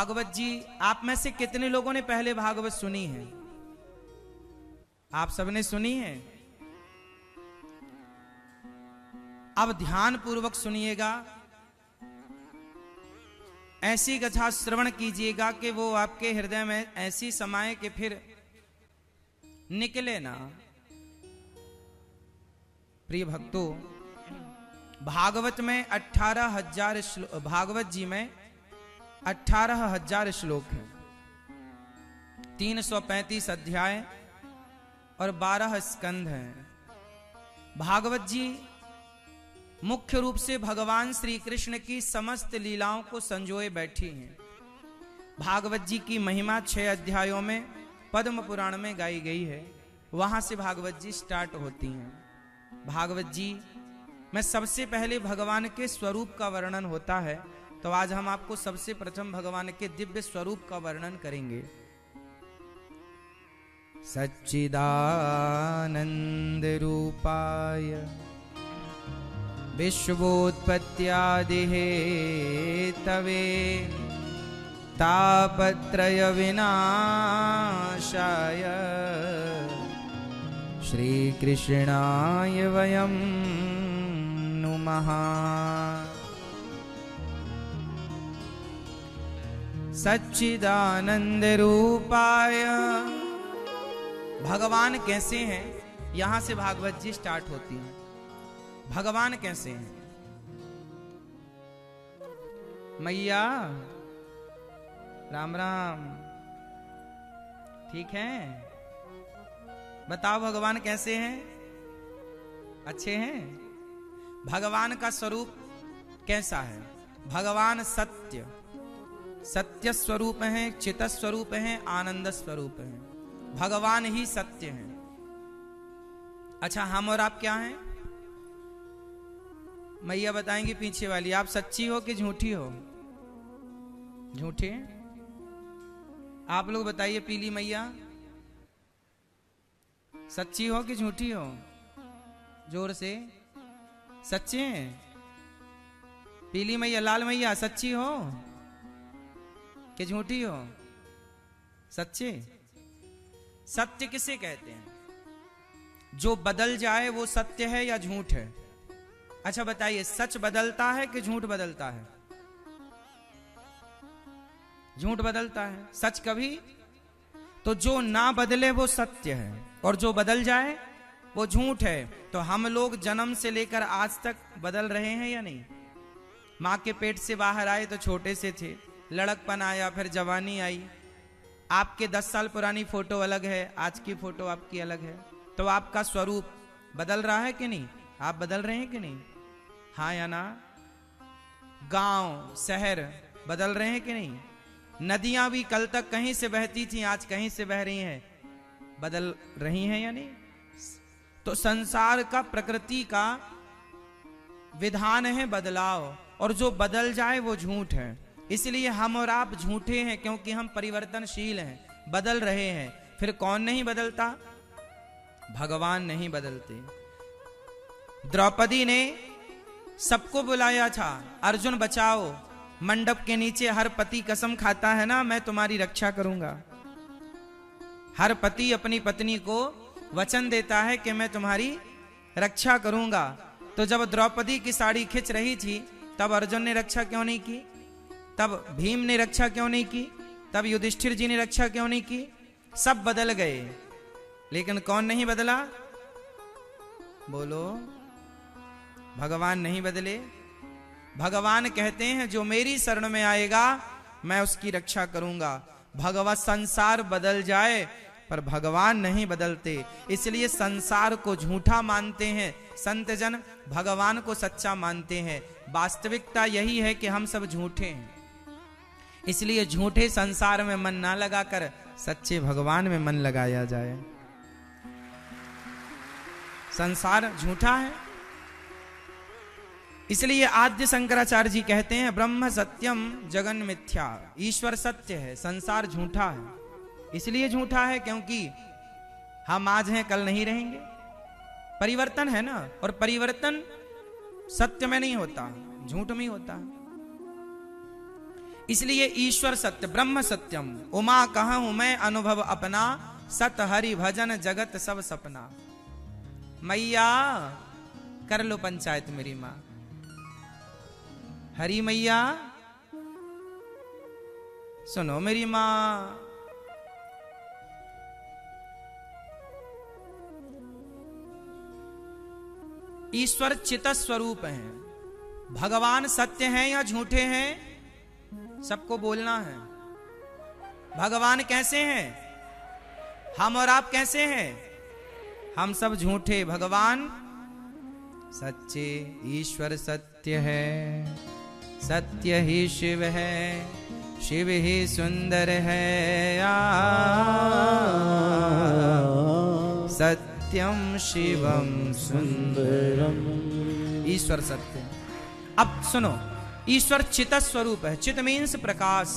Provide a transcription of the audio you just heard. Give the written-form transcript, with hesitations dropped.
भागवत जी, आप में से कितने लोगों ने पहले भागवत सुनी है? आप सबने सुनी है? अब ध्यान पूर्वक सुनिएगा, ऐसी कथा श्रवण कीजिएगा कि वो आपके हृदय में ऐसी समाये कि फिर निकले ना। प्रिय भक्तों, भागवत में 18,000 श्लोक, भागवत जी में 18,000 श्लोक हैं, 335 अध्याय और 12 स्कंध हैं। भागवत जी मुख्य रूप से भगवान श्री कृष्ण की समस्त लीलाओं को संजोए बैठी हैं। भागवत जी की महिमा 6 अध्यायों में पद्म पुराण में गाई गई है, वहां से भागवत जी स्टार्ट होती हैं। भागवत जी में सबसे पहले भगवान के स्वरूप का वर्णन होता है, तो आज हम आपको सबसे प्रथम भगवान के दिव्य स्वरूप का वर्णन करेंगे। सच्चिदानंद रूपाय विश्वोत्पत्त्यादि हेतवे तापत्रय विनाशाय श्री कृष्णाय वयं नुमः। सच्चिदानंद रूपाय, भगवान कैसे हैं, यहां से भागवत जी स्टार्ट होती है। भगवान कैसे हैं? मैया राम राम, ठीक है? बताओ भगवान कैसे हैं? अच्छे हैं? भगवान का स्वरूप कैसा है? भगवान सत्य, सत्य स्वरूप हैं, चित स्वरूप हैं, आनंद स्वरूप हैं। भगवान ही सत्य हैं। अच्छा, हम और आप क्या हैं? मैया बताएंगी पीछे वाली, आप सच्ची हो कि झूठी हो? झूठे? आप लोग बताइए, पीली मैया सच्ची हो कि झूठी हो? जोर से। सच्चे हैं? पीली मैया, लाल मैया सच्ची हो कि झूठी हो? सच्चे। सत्य किसे कहते हैं? जो बदल जाए वो सत्य है या झूठ है? अच्छा बताइए, सच बदलता है कि झूठ बदलता है? झूठ बदलता है। सच कभी? तो जो ना बदले वो सत्य है, और जो बदल जाए वो झूठ है। तो हम लोग जन्म से लेकर आज तक बदल रहे हैं या नहीं? मां के पेट से बाहर आए तो छोटे से थे, लड़कपन आया, फिर जवानी आई। आपके 10 साल पुरानी फोटो अलग है, आज की फोटो आपकी अलग है। तो आपका स्वरूप बदल रहा है कि नहीं? आप बदल रहे हैं कि नहीं? हाँ या ना? गांव शहर बदल रहे हैं कि नहीं? नदियां भी कल तक कहीं से बहती थी, आज कहीं से बह रही हैं, बदल रही हैं या नहीं? तो संसार का, प्रकृति का विधान है बदलाव, और जो बदल जाए वो झूठ है। इसलिए हम और आप झूठे हैं, क्योंकि हम परिवर्तनशील हैं, बदल रहे हैं। फिर कौन नहीं बदलता? भगवान नहीं बदलते। द्रौपदी ने सबको बुलाया था, अर्जुन बचाओ। मंडप के नीचे हर पति कसम खाता है ना, मैं तुम्हारी रक्षा करूंगा। हर पति अपनी पत्नी को वचन देता है कि मैं तुम्हारी रक्षा करूंगा। तो जब द्रौपदी की साड़ी खिंच रही थी, तब अर्जुन ने रक्षा क्यों नहीं की? तब भीम ने रक्षा क्यों नहीं की? तब युधिष्ठिर जी ने रक्षा क्यों नहीं की? सब बदल गए, लेकिन कौन नहीं बदला? बोलो। भगवान नहीं बदले। भगवान कहते हैं जो मेरी शरण में आएगा मैं उसकी रक्षा करूंगा। भगवत संसार बदल जाए पर भगवान नहीं बदलते, इसलिए संसार को झूठा मानते हैं संत जन, भगवान को सच्चा मानते हैं। वास्तविकता यही है कि हम सब झूठे हैं, इसलिए झूठे संसार में मन ना लगाकर सच्चे भगवान में मन लगाया जाए। संसार झूठा है, इसलिए आद्य शंकराचार्य जी कहते हैं ब्रह्म सत्यम जगन मिथ्या। ईश्वर सत्य है, संसार झूठा है। इसलिए झूठा है क्योंकि हम आज हैं कल नहीं रहेंगे। परिवर्तन है ना, और परिवर्तन सत्य में नहीं होता, झूठ में ही होता। इसलिए ईश्वर सत्य, ब्रह्म सत्यम, उमा कहूं मैं अनुभव अपना, सत हरि भजन जगत सब सपना। मैया कर लो पंचायत मेरी मां, हरी मैया सुनो मेरी मां। ईश्वर चित स्वरूप हैं, भगवान सत्य हैं या झूठे हैं सबको बोलना है। भगवान कैसे हैं, हम और आप कैसे हैं, हम सब झूठे, भगवान सच्चे। ईश्वर सत्य है, सत्य ही शिव है, शिव ही सुंदर है, सत्यम शिवम सुंदरम। ईश्वर सत्य। अब सुनो, ईश्वर चित स्वरूप है। चित मीन्स प्रकाश।